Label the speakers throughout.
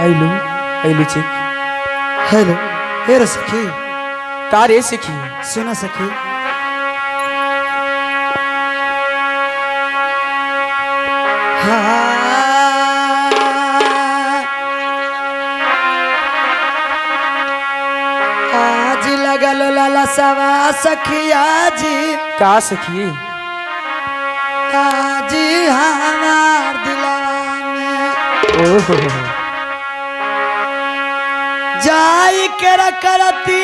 Speaker 1: आइलू आइलू चिक।
Speaker 2: हेलो हे रे सखी।
Speaker 1: का रे सखी?
Speaker 2: सुना सखी। आज लगल लाला सवा सखी आज।
Speaker 1: का सखी?
Speaker 2: आज हमार दिलवा में
Speaker 1: ओहो
Speaker 2: जाई के करती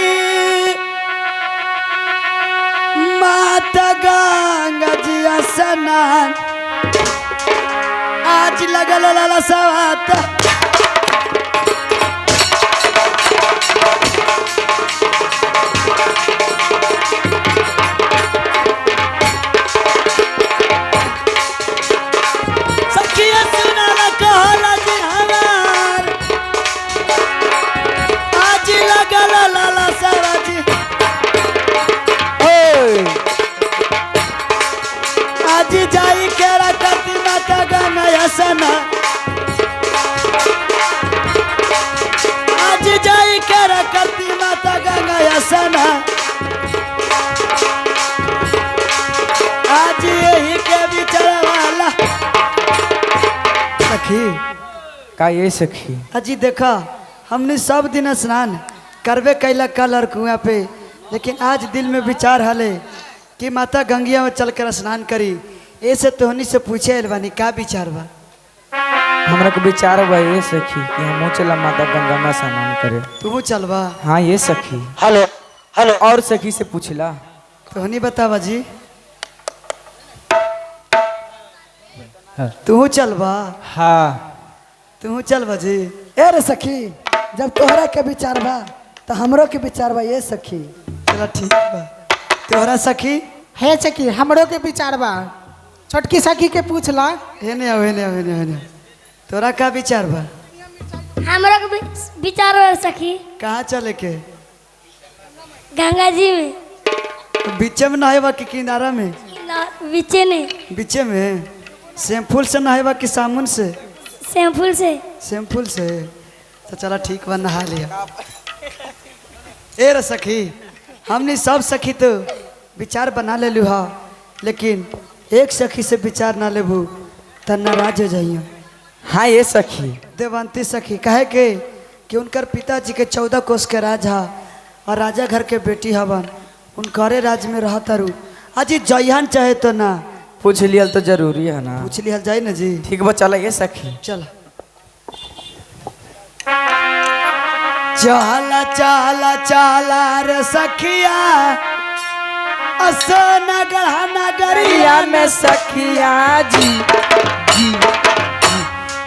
Speaker 2: माता गंगा जी स्नान। आज लगल लाला सवात सखिया सुनाला कहला जी हमार। आज लगल लाला सवा जी। आज जाई के करती माता गंगा स्नान। आज जाई के करती माता गंगा स्नान। आज यही के बिचारा वाला सखी।
Speaker 1: का ये सखी?
Speaker 2: अजी देखा हमने सब दिन स्नान करबे कैला कल और कुआं पे, लेकिन आज दिल में विचार हले कि माता गंगिया में चल कर स्नान करी। ऐसे तोहनी से पूछे बानी का विचार बा?
Speaker 1: हमरा को विचार बा ये सखी कि हम चला माता गंगा में स्नान करे।
Speaker 2: तू चलबा?
Speaker 1: हाँ ये सखी।
Speaker 2: हेलो हेलो
Speaker 1: और सखी से पूछला।
Speaker 2: तोहनी बतावा जी। तू चलबा?
Speaker 1: हाँ
Speaker 2: तू चलबा जी।
Speaker 3: ए रे सखी, जब तोहरा के विचार बा तो हमरो के विचार बा ये सखी।
Speaker 2: चला ठीक बा। तोहरा सखी?
Speaker 3: हे सखी हमरो के विचार बा। छोटकी सखी के पूछला।
Speaker 2: हेने आओ हेने आओ हेने आओ, हेने आओ। तोरा का विचार बा?
Speaker 4: हमरा के विचार है सखी।
Speaker 2: कहाँ चले के?
Speaker 4: गंगा जी में।
Speaker 2: बीचे में नहाएबा कि किनारा में?
Speaker 4: बीचे ने।
Speaker 2: बीचे में? शैम्पूल से नहाएबा कि साबुन से?
Speaker 4: शैम्पूल से।
Speaker 2: शैम्पूल से? तो चला ठीक बा, नहा लिया। ए रे सखी, हमने सब सखी तो विचार बना ले लू हा, लेकिन एक सखी से विचार ना लेबू तो नाराज हो जाइयो।
Speaker 1: हाँ ये सखी।
Speaker 2: देवंती सखी कहे के कि उनकर पिताजी के 14 कोस के राज हा और राजा घर के बेटी हवन। उनकरे राज में रह तारू। अजी जयहन चाहे तो ना
Speaker 1: पूछ लियल तो जरूरी है ना।
Speaker 2: पूछ लिया जाए ना जी।
Speaker 1: ठीक बा चला ये सखी।
Speaker 2: चल चला चला चला रे सखिया असना गढ़ा नगरिया
Speaker 1: में सखिया जी जी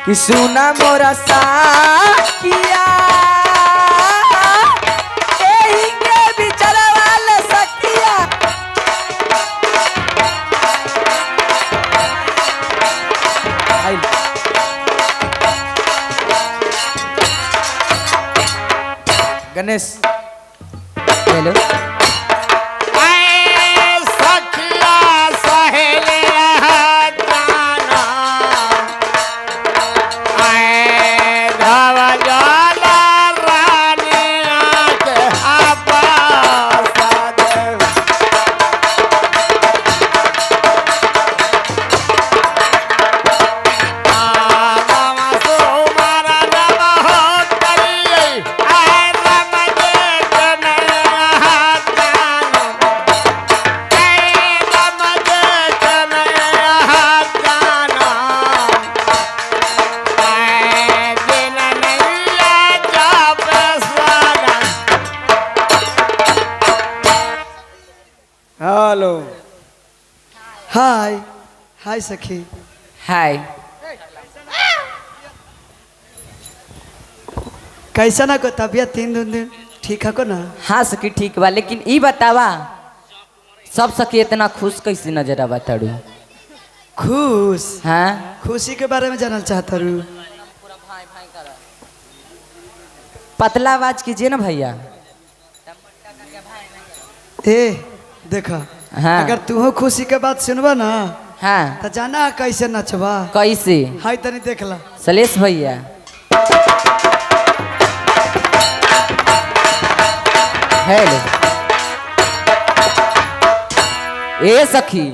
Speaker 1: कि सुना मोरा साखिया एही के बिचारा वाले सखिया। गणेश हेलो।
Speaker 2: हेलो हाय हाय सखी।
Speaker 1: हाय
Speaker 2: कैसा ना को तबियत 3 दिन ठीक है को ना?
Speaker 5: हाँ सखी ठीक बा, लेकिन ई बतावा सब सखी इतना खुश कैसे नजर आवा तारू?
Speaker 2: खुश?
Speaker 5: हाँ
Speaker 2: खुशी के बारे में जानल चाहता रू।
Speaker 5: पतला आवाज कीजिए ना भैया।
Speaker 2: ए देखा
Speaker 5: हाँ।
Speaker 2: अगर तू खुशी के बात सुनबा ना
Speaker 5: हाँ
Speaker 2: तो जाना कैसे नचबा।
Speaker 5: कैसे?
Speaker 2: हाय तनी देखला
Speaker 5: सलेश भैया हेलो ए सखी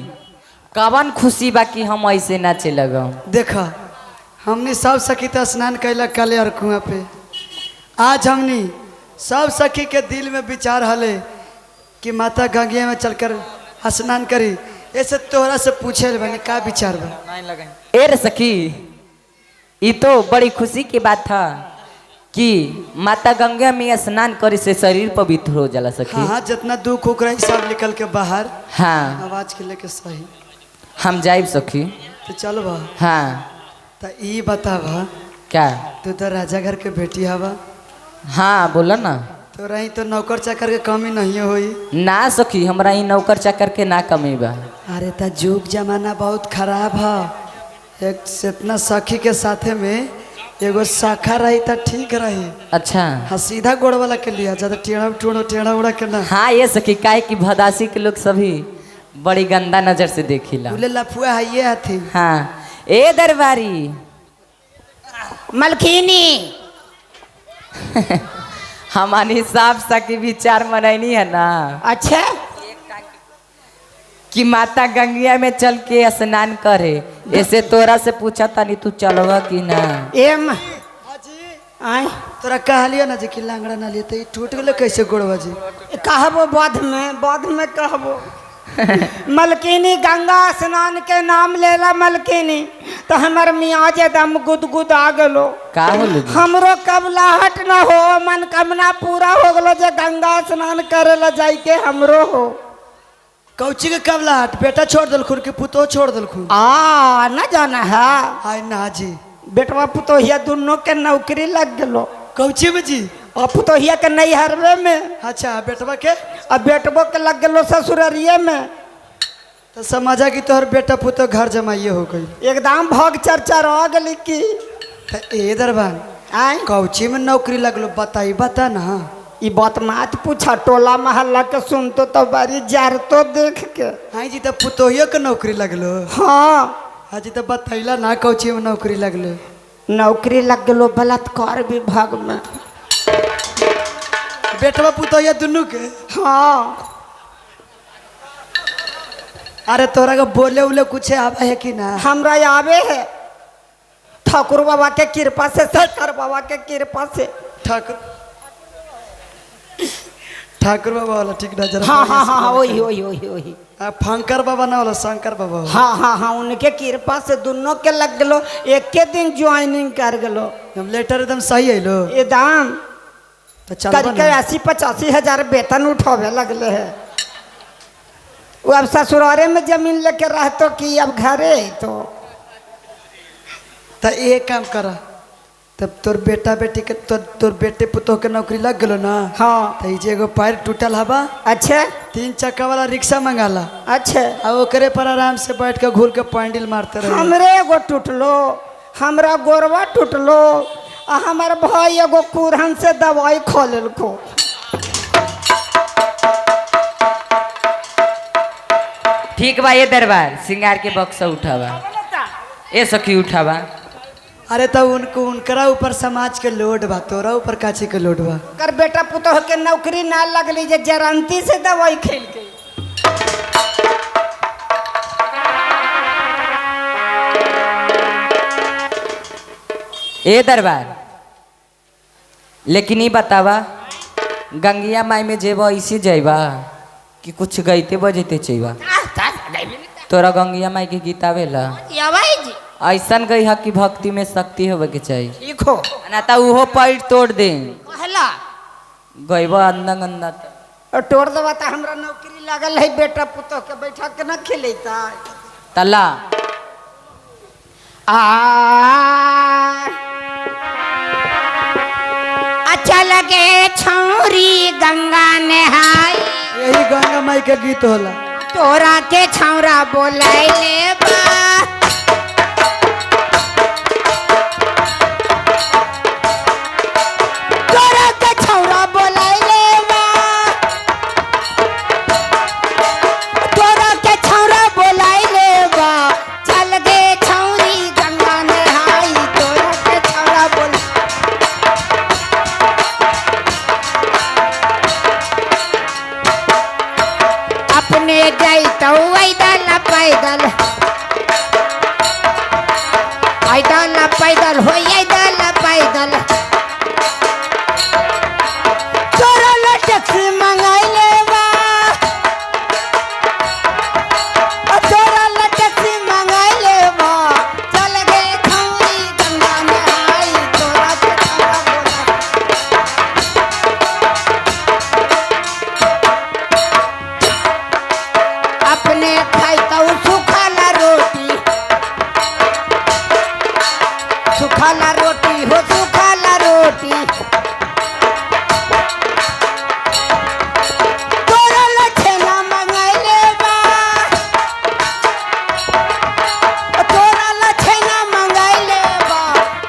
Speaker 5: कवन खुशी बा कि हम ऐसे नाचे लगो।
Speaker 2: देखा हमनी सब सखी तो स्नान कैला कले और कुआं पे। आज हमनी सब सखी के दिल में विचार हले कि माता गंगिया में चलकर स्नान करी। ऐसे तोहरा से पूछे बने का विचार बा।
Speaker 5: ए रे सखी ये तो बड़ी खुशी की बात था कि माता गंगा में स्नान करे से शरीर पवित्र हो जाला सखी।
Speaker 2: हाँ हाँ, जितना दुख उख रही सब निकल के बाहर।
Speaker 5: हाँ
Speaker 2: आवाज के लेके सही।
Speaker 5: हम जाइब सखी।
Speaker 2: तो चलो बा।
Speaker 5: हाँ
Speaker 2: तो ये बतावा
Speaker 5: क्या।
Speaker 2: तू तो राजा घर के बेटी हवा।
Speaker 5: हाँ बोला ना।
Speaker 2: तो रही तो नौकर चाकर के कमी नहीं होई
Speaker 5: ना सखी हमरा ही नौकर चाकर के ना कमी बा।
Speaker 2: अरे तो जुग जमाना बहुत खराब है। एक से इतना सखी के साथे में एगो शाखा रही तो ठीक रही।
Speaker 5: अच्छा
Speaker 2: हाँ सीधा गोड़ वाला के लिया ज्यादा टेढ़ा उड़ा के ना।
Speaker 5: हाँ ये सखी काहे कि भदासी के लोग सभी बड़ी गंदा नजर से देखिला।
Speaker 2: बोले लफुआ है ये थी।
Speaker 5: हाँ ए दरबारी
Speaker 6: मलखीनी
Speaker 5: हमारी साफ सखी विचार मनैनी है ना
Speaker 6: अच्छा
Speaker 5: कि माता गंगिया में चल के स्नान करे। ऐसे तोरा से पूछा तानी तू चलवा कि ना।
Speaker 6: एम आय
Speaker 2: तोरा कहलियो ना जी कि लांगड़ा ना लिए तो टूट गलो कैसे गोड़वा जी।
Speaker 6: कहबो बाद में कहबो मलकिनी गंगा स्नान के नाम लेला मलकिनी तो हमार मियाज एकदम गुदगुद आ गलो।
Speaker 5: का होलो
Speaker 6: हमरो कबलाहट न हो मन कामना पूरा हो गलो जे गंगा स्नान करे ला जाई के हमरो हो।
Speaker 2: कौची के कबलाहट बेटा छोड़ दल खुर के पुतो छोड़ दल खुर।
Speaker 6: न जाना है
Speaker 2: हाय ना जी
Speaker 6: बेटवा पुतोहिया दोनों के नौकरी लग गलो।
Speaker 2: कौची में जी।
Speaker 6: और पुतोहिया के नहीं हरवे में।
Speaker 2: अच्छा बेटवा के
Speaker 6: अब बेटबो के लग गलो ससुररिये में।
Speaker 2: तो समझा कि तोहर बेटा पुतो घर जमाइए हो गई।
Speaker 6: एकदम भोग चर्चा रह गली की।
Speaker 2: तो ए दरबान
Speaker 6: आय
Speaker 2: कौची में नौकरी लगलो बताई बता ना।
Speaker 6: ई बात मत पूछा टोला मोहल्ला के सुनतो तो बड़ी जार तो देख के।
Speaker 2: हाँ जी तो पुतोहियो के नौकरी लगलो।
Speaker 6: हाँ
Speaker 2: हाँ जी तो बताइला ना कौची में नौकरी लगलो।
Speaker 6: नौकरी लग गलो बलात्कार विभाग में।
Speaker 2: बेटवा पुतोहिया दुनू के।
Speaker 6: हाँ
Speaker 2: अरे तोरा के बोले उले कुछ आवा है कि ना।
Speaker 6: हमरा आवे है ठाकुर बाबा के कृपा से शंकर बाबा के कृपा से।
Speaker 2: ठाकुर बाबा वाला ठीक ना जरा।
Speaker 6: हाँ हाँ हाँ वही वही वही वही।
Speaker 2: फंकर बाबा ना वाला शंकर बाबा।
Speaker 6: हाँ हाँ हाँ उनके कृपा से दोनों के लग गलो। एक के दिन ज्वाइनिंग कर गलो।
Speaker 2: हम लेटर एकदम सही है लो।
Speaker 6: एकदम
Speaker 2: तो चल
Speaker 6: करीब 80-85 हजार वेतन उठावे लगले है। वो अब ससुरारे में जमीन लेके रहतो कि अब घरे
Speaker 2: तो एक काम करा तब तोर बेटा बेटी के तोर बेटे पुतोह के नौकरी लग गलो ना।
Speaker 6: हाँ
Speaker 2: तो जे एगो पैर टूटल हवा
Speaker 6: अच्छा
Speaker 2: 3 चक्का वाला रिक्शा मंगाला।
Speaker 6: अच्छा
Speaker 2: आ ओकरे पर आराम से बैठ के घूर के पैंडल मारते रहे।
Speaker 6: हमरे एगो टूटलो हमरा गोरवा टूटलो आ हमार भाई एगो कुरहन से दवाई खो लेलको।
Speaker 5: ठीक बा ये दरबार सिंगार के बक्सा उठावा। ए सखी उठावा।
Speaker 2: अरे तो उनकरा ऊपर समाज के लोड बा तोरा ऊपर काची के लोड बा।
Speaker 6: कर बेटा पुतोह के नौकरी ना लगली जे जरंती से दवाई खेल के।
Speaker 5: ए दरबार लेकिन ये बतावा गंगिया माई में जेबा इसी जाइबा कि कुछ गईते बजते चाहिए। तोरा गंगिया माई के गीत आवेला ऐसा गई है कि भक्ति में शक्ति होवे के चाहिए।
Speaker 6: लिखो
Speaker 5: ना तो उहो पैर तोड़ दे
Speaker 6: कहला
Speaker 5: गईबा अंदा गंदा
Speaker 6: और तोड़ दवा तो हमरा नौकरी लागल है बेटा पुतोह के बैठा के ना खेलेता।
Speaker 5: तला
Speaker 6: अच्छा लगे छौरी गंगा नहाई।
Speaker 2: यही गंगा माई के गीत होला।
Speaker 6: तोरा के छौरा बोलैले बा तोरा के छौरा बोलैले बा तोरा के छौरा बोलैले बा चल गे छौरी गंगा नहाई। तोरा के छौरा बोल पैदल हो दल पैदल तोरा ला टैक्सी मंगाइले बा तोरा ला टैक्सी मंगाइले बा चल गे खौरी गंगा में आई तोरा के तारा बोला अपने खाइतौ सुखाला रोटी सुखाला रोटी हो सुखाला रोटी तोरा लछना मंगाइले बा तोरा लछना मंगाइले बा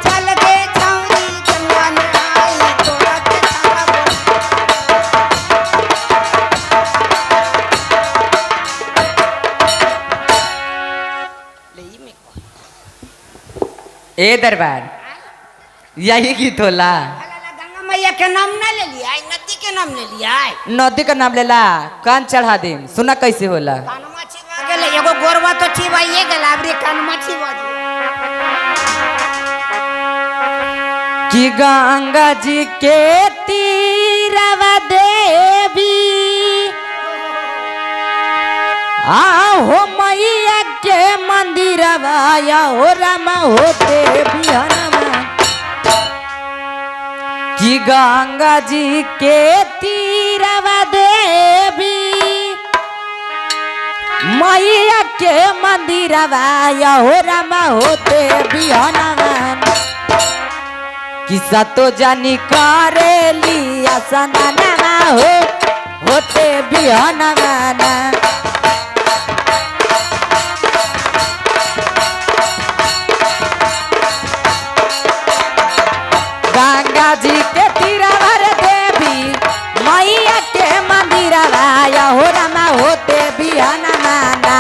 Speaker 6: चल गे छौरी गंगा में आई तोरा के तारा
Speaker 5: ए दरबार यही गीत होला।
Speaker 6: गंगा मैया के नाम ना ले लिया नदी के नाम ले लिया
Speaker 5: नदी का नाम लेला कान चढ़ा दे सुना कैसे होला।
Speaker 6: कानमा छिवा गेले एगो गोरवा तो छिवाइए गेला अबरे कानमा छिवा दिया
Speaker 5: कि गंगा जी के तीरवा देवी हो मैया के मंदिरवा या हो रामा होते बिहनमा कि गंगा जी के तीरवा देवी मैया के मंदिरवा या हो रामा होते बिहनमा किसा तो जानी करेली असना हो होते बिहनमा गंगा जी के तीरवा देवी मैया के मंदिरवा या हो रामा होते बिहनमा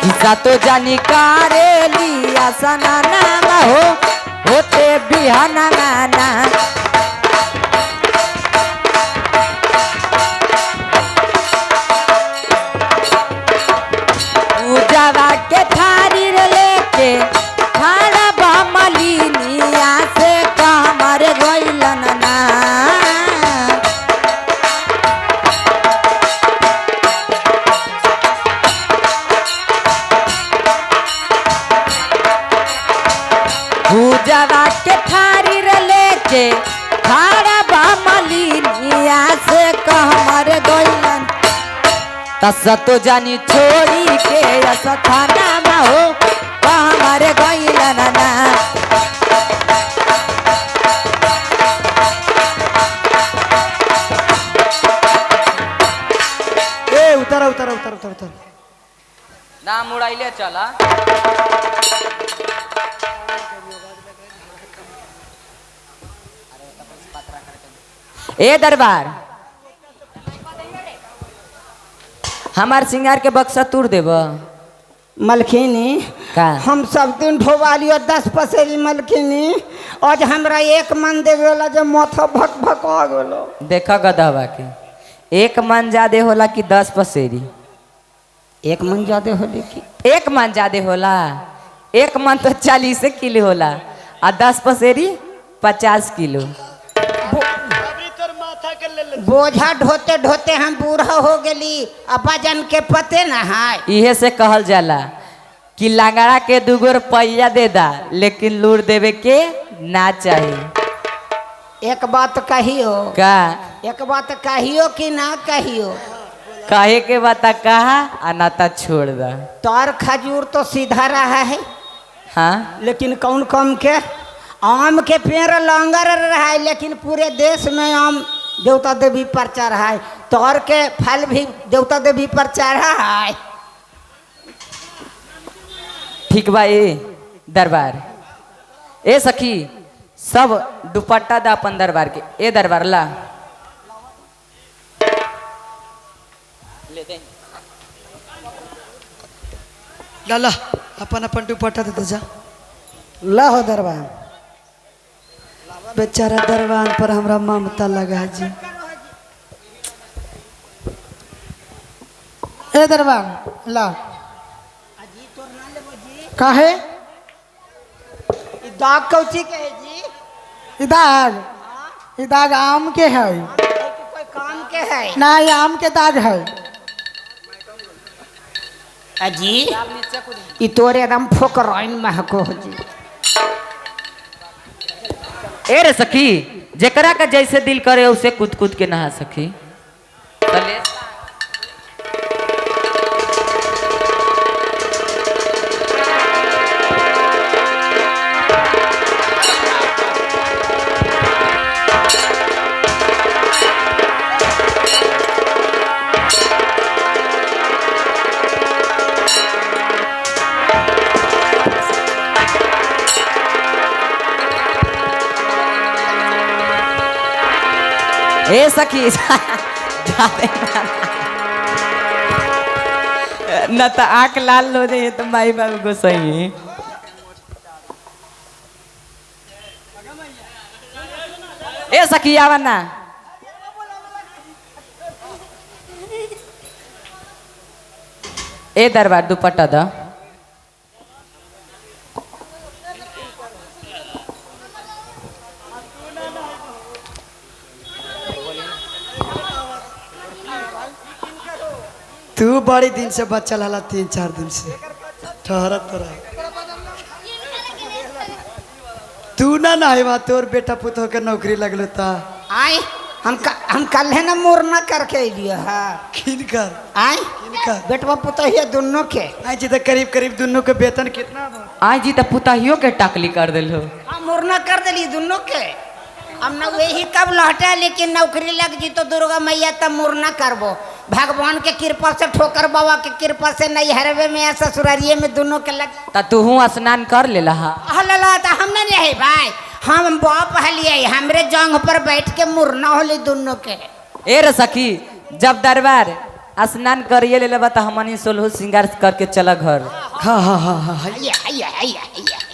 Speaker 5: किसा तो जानी करेली असना हो होते बिहनमा पूजावा के थारी लेके खाना बमलिनिया से कमर गइलन ना पूजावा के थारी लेके खाना बमलिनिया से कमर गइलन तस तो जानी छोड़ी के असथाना हो कमर गइलन ना
Speaker 2: ए उतर उतर उतर उतर उतर
Speaker 5: नाम उड़ाइले चला ए दरबार हमार सिंगार के बक्सा तोड़ देब
Speaker 6: मलखिनी
Speaker 5: का
Speaker 6: हम सब दिन ढोवालियो 10 पसेरी मलखिनी आज हमरा एक मन देवे वाला जो माथा भक भक आ गेलो
Speaker 5: देखा गधवा के एक मन ज्यादा होला कि 10 पसेरी
Speaker 6: एक मन ज्यादा होले की
Speaker 5: एक मन ज्यादा होला एक मन तो 40 किलो होला आ 10 पसेरी 50 किलो
Speaker 6: बोझा ढोते ढोते हम बूढ़ा हो गेली अब वजन के पते ना है
Speaker 5: इहे से कहल जाला कि लंगड़ा के 2 रुपया दे दा लेकिन लूर देवे के ना चाहिए।
Speaker 6: एक बात कहियो
Speaker 5: का
Speaker 6: एक बात कहियो कि ना कहियो
Speaker 5: कहे के बता कहा आ नाता छोड़ दा
Speaker 6: तोर खजूर तो सीधा रहा है
Speaker 5: हाँ
Speaker 6: लेकिन कौन कम के आम के पेड़ लंगर रहा है लेकिन पूरे देश में आम देवता देवी पर चढ़ा है तोर के फल भी देवता देवी पर चढ़ा है
Speaker 5: ठीक बा ए दरबार ए सखी सब दुपट्टा दा अपन दरबार के ए दरबार ला
Speaker 2: ला अपन अपन दुपट्टा दे जा
Speaker 3: ला हो दरबार
Speaker 2: बेचारा दरबान पर हमरा ममता लगा जी
Speaker 3: ए दरबार ला काहे
Speaker 6: दाग कौची के है जी?
Speaker 3: ई दाग आम के है
Speaker 6: कोई काम के है?
Speaker 3: ना, ये आम के दाग है।
Speaker 6: अजी ई तोरे एकदम फोकराइन महको हो जी।
Speaker 5: ए रे सखी, जेकरा का जैसे दिल करे उसे कूद कूद के नहा सखी। चले ए सखी न तो आँख लाल हो जाए तो माई बाबू को सही। ए सखी आवा ना। ए दरबार दुपट्टा दा।
Speaker 2: तू बड़ी दिन से बच्चा लाला 3-4 दिन से ठहरत रह। तू ना नाइवा तोर बेटा पुतो के नौकरी लगलो ता
Speaker 6: आई हम कल है ना मुरना करके लिए है।
Speaker 2: किन कर
Speaker 6: आई
Speaker 2: किनका
Speaker 6: बेटवा पुतहिया दोनों के।
Speaker 2: आई जी तो करीब करीब दोनों के वेतन कितना बा?
Speaker 5: आई जी तो पुताहियों के टाकली कर दिलो।
Speaker 6: हाँ मुरना कर दिली दोनों के। अब न वही कब लौटा लेकिन नौकरी लग जी तो दुर्गा मैया तब मुरना करबो। भगवान के कृपा से ठोकर बाबा के कृपा से नैहरवे में या ससुरारिये में दोनों के लग।
Speaker 5: ता तू स्नान कर ले लहा।
Speaker 6: हल्ला तो हम नहीं रहे भाई, हम बाप हलिए हमरे जंग पर बैठ के मुरना होली दोनों के।
Speaker 5: ए रे सखी, जब दरबार स्नान करिए ले लेबा तो हमनी सोलहो श्रृंगार करके चला घर।
Speaker 2: हाँ हाँ हाँ हाँ हाँ।
Speaker 6: आइया आइया आइया आइया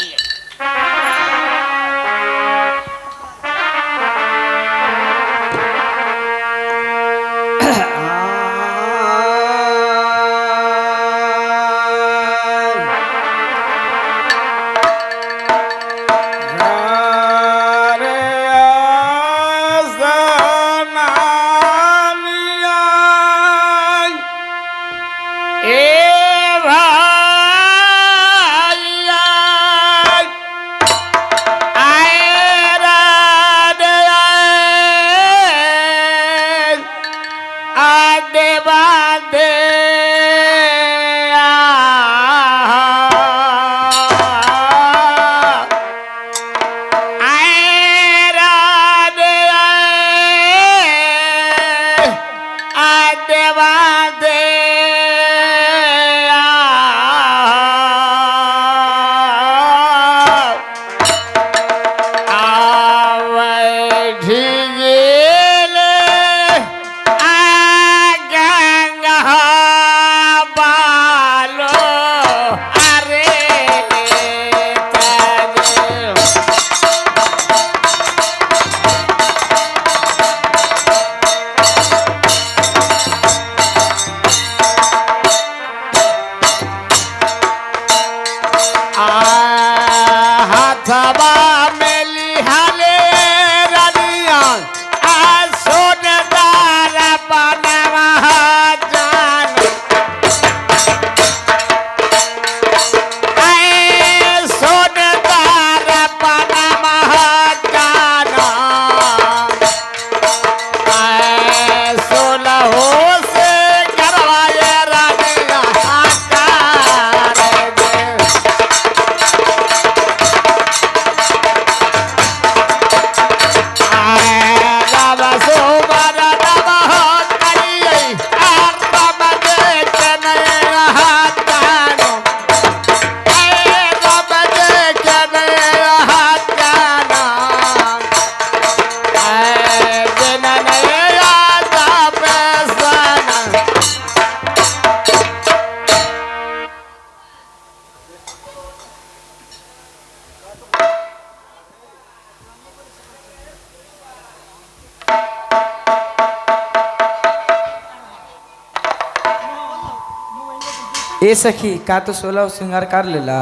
Speaker 1: ए सखी का तो 16 श्रृंगार कर लेला।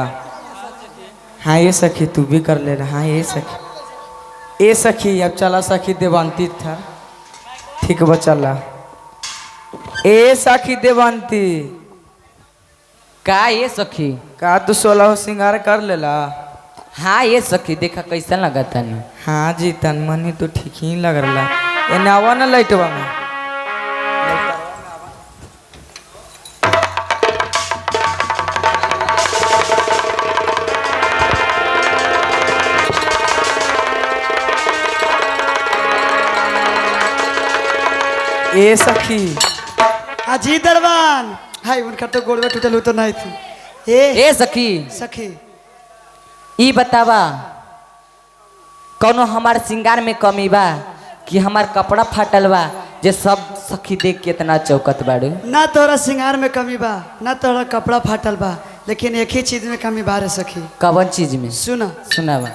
Speaker 1: हाँ ये सखी तू भी कर ले रहा। हाँ ये सखी ए सखी अब चला सखी देवांती था ठीक बा चला। ए सखी देवांती
Speaker 5: का ये सखी
Speaker 1: का तू 16 श्रृंगार कर लेला।
Speaker 5: हाँ ये सखी देखा कैसा लगा तनी।
Speaker 1: हाँ जी तन मनी तो ठीक ही लग रहा। एने आवा ना लाइटवा में। ए सखी
Speaker 2: अजी दरबान हाय उनका तो गोड़ में टूटल तो नहीं थी।
Speaker 5: ए सखी
Speaker 2: सखी
Speaker 5: ई बतावा कौनो हमार श्रृंगार में कमी बा कि हमार कपड़ा फाटल बा जे सब सखी देख के इतना चौकत बाड़ू।
Speaker 2: ना तोरा श्रृंगार में कमी बा ना तोरा कपड़ा फाटल बा लेकिन एक ही चीज में कमी बा रे सखी।
Speaker 5: कवन चीज में?
Speaker 2: सुना
Speaker 5: सुनावा।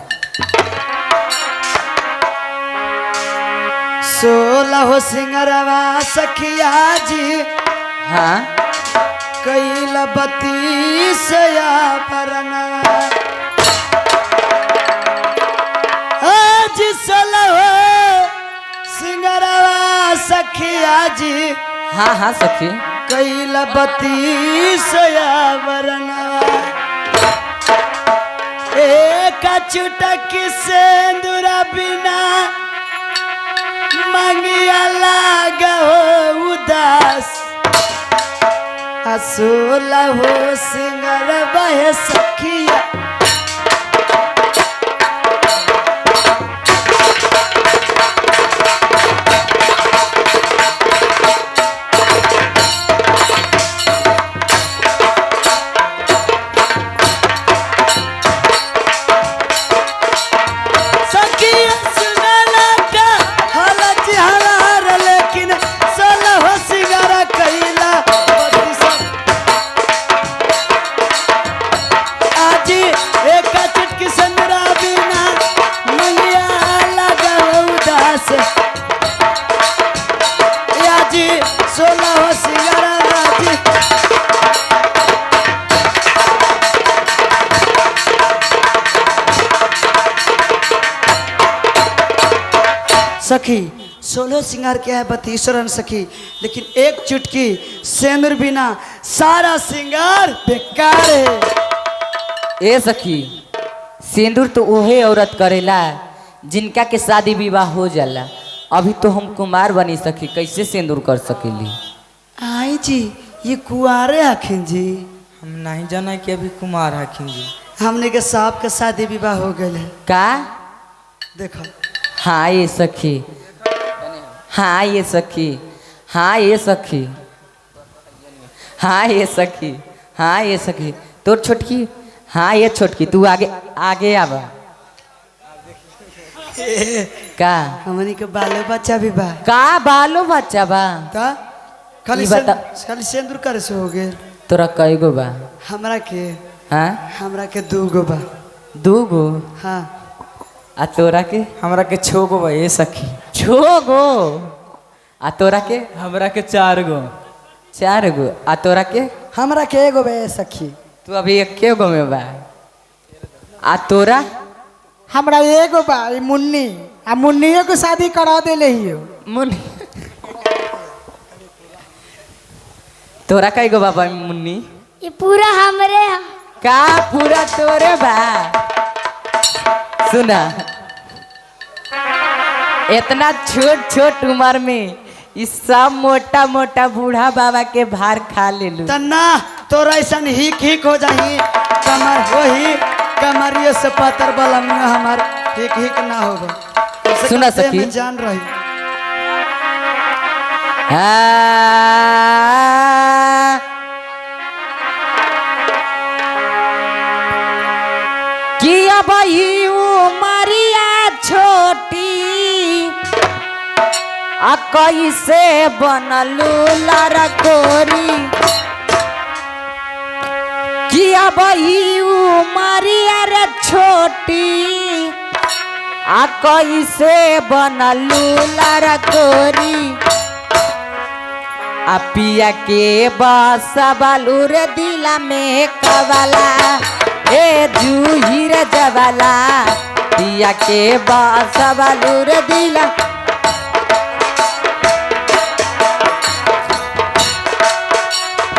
Speaker 2: 16 सिंगरवा सखिया जी
Speaker 5: हाँ
Speaker 2: कैला 32 परना आज 16 सिंगरवा सखिया जी
Speaker 5: हाँ हाँ सखी
Speaker 2: कैला 32 परना एक चुटक सेंदूरा बिना मंगिया लागा हो उदास 16 सिंगर बहे सखिया सखी 16 सिंगार क्या है 32 रन सखी लेकिन एक चुटकी सेंदूर बिना सारा सिंगार बेकार है।
Speaker 5: ए सखी सिंदूर तो ओहे औरत करेला जिनका के शादी विवाह हो जाला। अभी तो हम कुमार बनी सखी कैसे सिंदूर कर सकेली।
Speaker 2: आई जी ये कुआरे हखिन जी।
Speaker 1: हम नहीं जाना कि अभी कुमार हखिन जी।
Speaker 2: हमने के साहब के शादी विवाह हो गए है।
Speaker 5: का
Speaker 2: देखो
Speaker 5: हाँ ये सखी हाँ ये सखी हाँ ये सखी हाँ ये सखी हाँ ये सखी तोर छोटकी हाँ ये छोटकी तू आगे आगे आवा। का
Speaker 2: हमनी के बालो बच्चा भी बा
Speaker 5: का बालो बच्चा बा
Speaker 2: का खाली
Speaker 5: ई बता।
Speaker 2: खाली सेंदूर करे से हो गए।
Speaker 5: तोरा कई गो बा?
Speaker 2: हमरा के 2 गो बा।
Speaker 5: 2 गो?
Speaker 2: हाँ
Speaker 5: आ तोरा के?
Speaker 1: हमरा के 6 गो बा ए सखी।
Speaker 5: 6 गो? आ तोरा के?
Speaker 1: हमरा के 4 गो।
Speaker 5: 4 गो? आ तोरा के?
Speaker 3: हमरा के एगो बे सखी।
Speaker 5: तू अभी 1 गो में बा। आ तोरा?
Speaker 3: हमरा एगो बा ई मुन्नी आ मुन्नियो को शादी करा देले हियो।
Speaker 5: मुन्नी तोरा कई गो बाबा मुन्नी?
Speaker 4: ये पूरा हमरे है।
Speaker 5: का पूरा तोरे बा? सुना इतना छोट छोट उम्र में इस सब मोटा मोटा बूढ़ा बाबा के भार खा ले लू।
Speaker 2: तना तोरा ऐसा हिक हिक हो जाही कमर वही कमरिए से पातर वाला में हमार हिक हिक ना होगा।
Speaker 5: सुना सखी
Speaker 2: जान रही
Speaker 5: किया भाई उमरिया छोटी आ कैसे बनलू लड़कोरी। किया भाई उमरिया रे छोटी आ कैसे बनलू लड़कोरी। आ पिया के बसबलूर दिला में कवाला ए जूही रे जवाला पिया के बसबलूर दिला।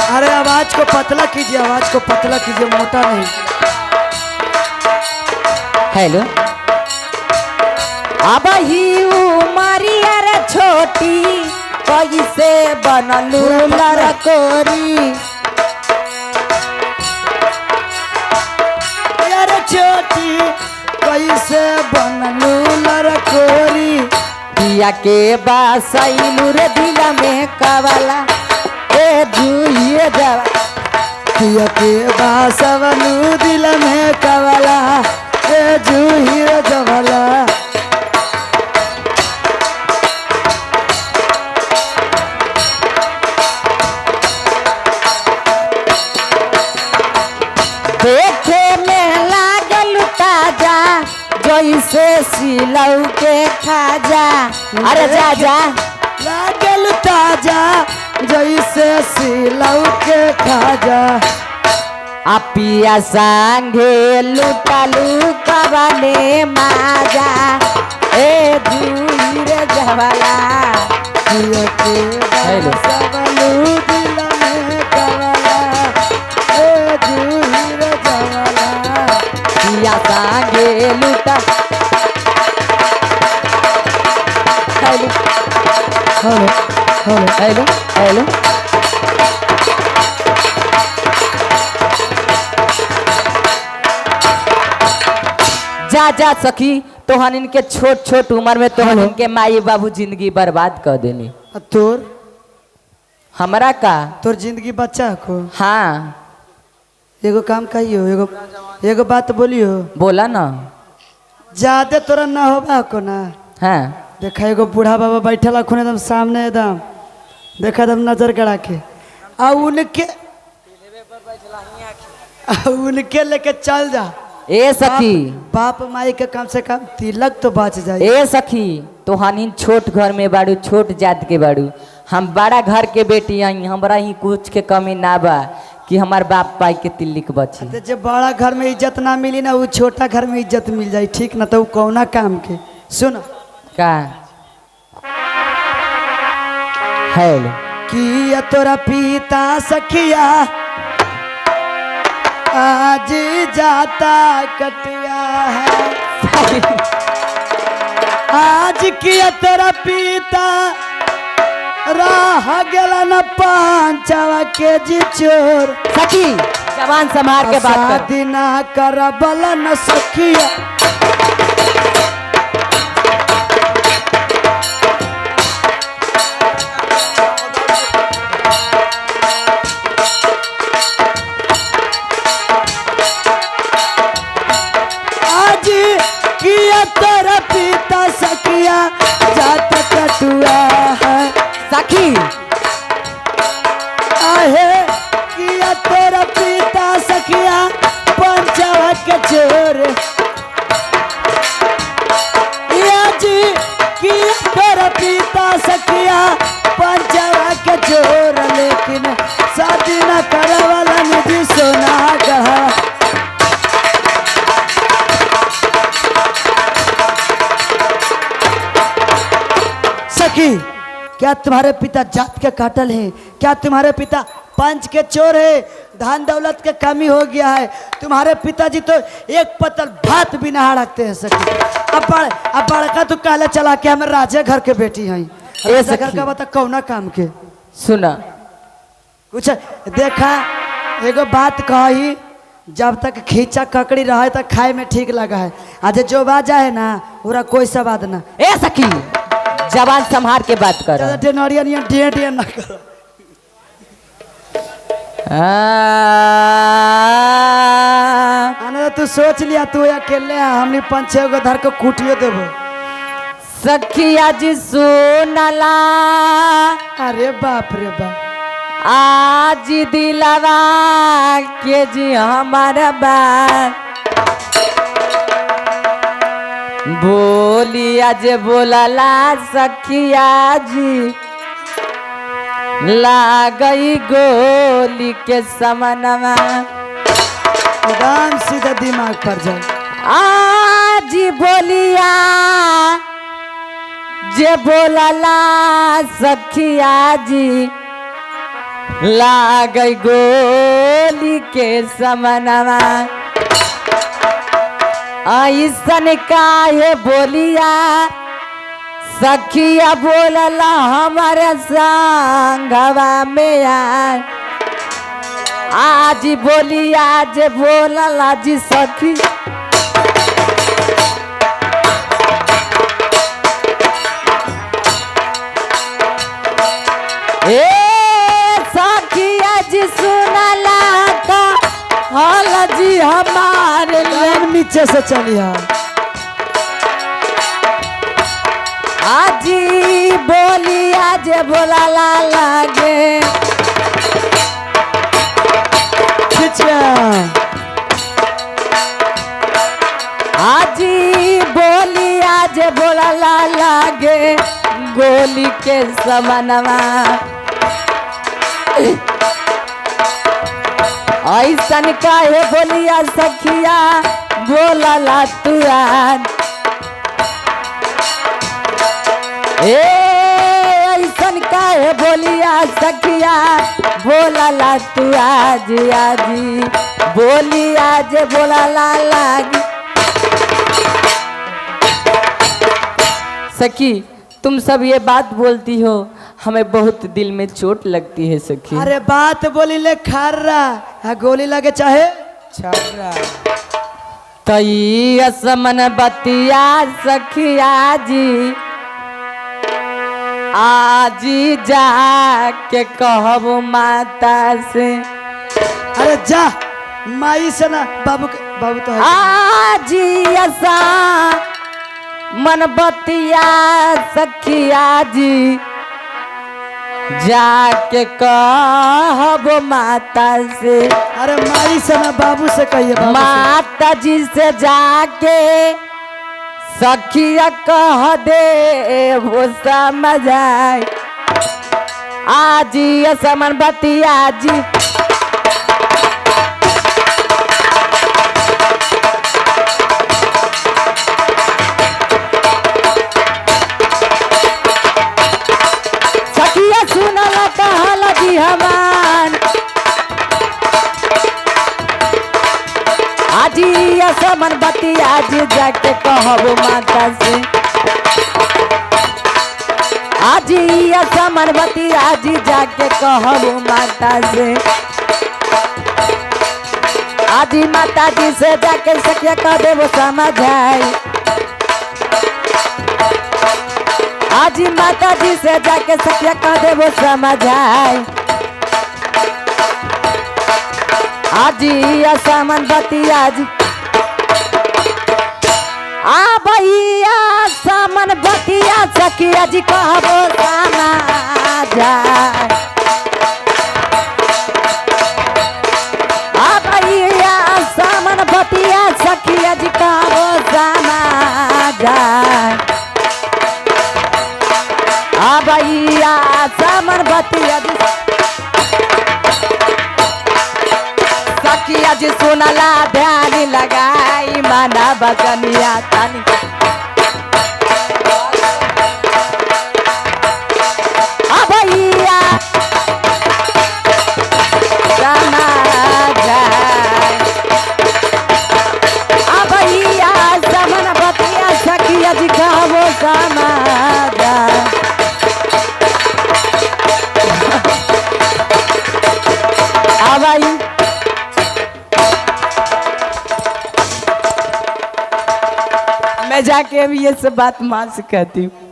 Speaker 2: अरे आवाज को पतला कीजिए, आवाज को पतला कीजिए, मोटा नहीं।
Speaker 5: हेलो अब ही उमरिया रे छोटी कैसे बनलू लड़कोरी।
Speaker 2: अरे छोटी कैसे बनलू लड़कोरी
Speaker 5: पिया के बासैलू रे दिला में कवाला ए जूही जवा
Speaker 2: पिया के बासवलू दिल में कवाला ए जूही जवाला।
Speaker 5: देखे में लागल ताजा जैसे सिलौ के खाजा। अरे जा जा
Speaker 2: लागल ताजा जैसे सिलौ के खाजा।
Speaker 5: आ पिया संगे लुटालू कबाले माजा ए जूही रे जवाला
Speaker 2: पिया के बासवलू दिल में कवाला ए जूही जवाला।
Speaker 5: पिया संगे लुटा। Hello
Speaker 2: hello hello
Speaker 5: hello hello जा जा सखी तोहन इनके छोट छोट उम्र में तोहन इनके माई बाबू जिंदगी बर्बाद कर देनी।
Speaker 2: तोर
Speaker 5: हमरा का
Speaker 2: तोर जिंदगी बच्चा को
Speaker 5: हाँ
Speaker 2: एगो काम कहियो, एगो बात बोलियो।
Speaker 5: बोला ना।
Speaker 2: ज्यादा तोरा ना होबा को ना।
Speaker 5: हाँ
Speaker 2: देखा एगो बूढ़ा बाबा बैठल खून एकदम सामने एकदम देखा एकदम नजर गड़ा के आ उनके लेके चल जा।
Speaker 5: ए सखी
Speaker 2: बाप माई के कम से कम तिलक तो बच जाए।
Speaker 5: ए सखी तोहानी छोट घर में बाड़ू छोट जात के बाड़ू हम बड़ा घर के बेटी आई हमरा ही कुछ के कमी ना बा कि हमार बाप पाई के तिलक बची।
Speaker 2: तो जब बड़ा घर में इज्जत ना मिली ना वो छोटा घर में इज्जत मिल जाए ठीक ना। तो कौना काम के सुन
Speaker 5: का हेलो
Speaker 2: कि तोरा पिता सखिया आज जाता कटिया है। आज किया तेरा पिता राह गेला न पांचवा के जी चोर।
Speaker 5: सखी जवान संभाल के बात कर।
Speaker 2: शादी ना करबल न सखिया तेरा पिता सखिया जात कटुआ है।
Speaker 5: सखी
Speaker 2: आहे किया तेरा पिता सखिया पंचवा के चोर। जी किया तेरा पिता सखिया पंचवा के चोर। लेकिन शादी न करवाला निजी सोना गढ़ा। सखी क्या तुम्हारे पिता जात के काटल हैं? क्या तुम्हारे पिता पंच के चोर है? धन दौलत के कमी हो गया है? तुम्हारे पिताजी तो एक पतल भात भी नहा रखते हैं। सखी अब बड़का तो काले चला के हमें राजे घर के बेटी हैं। घर का बता कौना काम के
Speaker 5: सुना
Speaker 2: कुछ देखा एगो बात कही जब तक खींचा ककड़ी रहे तो खाए में ठीक लगा है। आज जो बाजा है ना पूरा कोई स्वाद ना।
Speaker 5: ए सखी जवान संभाल के बात कर।
Speaker 2: ना कर तू सोच लिया तू अकेले हमने 5-6 गो धर के कुटियो देबो।
Speaker 5: सखी आज सुनला
Speaker 2: अरे बाप रे बाप
Speaker 5: आज दिलवा के जी हमारा बात बोली आज बोलला सखिया जी लागई गोली के समनवा
Speaker 2: एकदम सीधा दिमाग पर जाए।
Speaker 5: आज बोलिया जे बोलला सखिया जी लागई गोली के समनवा ऐसन काहे बोलिया सखिया बोलला हमारे संगवा में आज बोलिया जे बोलला जी सखी ए सखिया जी सुनला का हल जी हमारे
Speaker 2: लाइन नीचे से चलिया।
Speaker 5: आजी बोलिया जे बोलला लागे
Speaker 2: खिंचा
Speaker 5: आजी बोलिया जे बोलला लागे गोली के समनवा ऐसन काहे बोलिया सखिया बोलला तुआन ए ऐसन काहे बोलिया सखिया बोलला तू आज आजी बोलिया जे बोलला लागी सखी तुम सब ये बात बोलती हो हमें बहुत दिल में चोट लगती है सखी।
Speaker 2: अरे बात बोली ले खर्रा हाँ गोली लगे चाहे
Speaker 1: छर्रा
Speaker 5: तई असमन बतिया सखिया जी आजी जाके कहब माता से
Speaker 2: अरे जा माई से ना बाबू तो है।
Speaker 5: आजी ऐसा मन बतिया सखिया जी जाके कहब माता से
Speaker 2: अरे माई से ना बाबू से कहिए बाबू से।
Speaker 5: माता जी से जाके सखिया कह दे वो समझ आए आजी असमन बतिया जी सखिया सुनला कहल जी हमान आजी असमन बतिया जी जाके कहब माता से आजी असमन बतिया जी जाके कहब माता से आजी माता जी से जाके सखिया कह दे वो समझ आई आजी माता जी से जाके सखिया कह दे वो समझ आई आजी असमन बतिया जी आ भैया समन बतिया सखिया जी कहबो समझ आई आ भैया समन बतिया सखिया जी कहबो समझ आई आ भैया समन बतिया जी सखिया जी सुनला ध्यान लगाई माना बकनिया तानी आ भैया समझ आई आ भैया समन बतिया सखिया जी कहबो समझ आई आ भाई मैं जाके अभी ये सब बात माँ से कहती हूँ।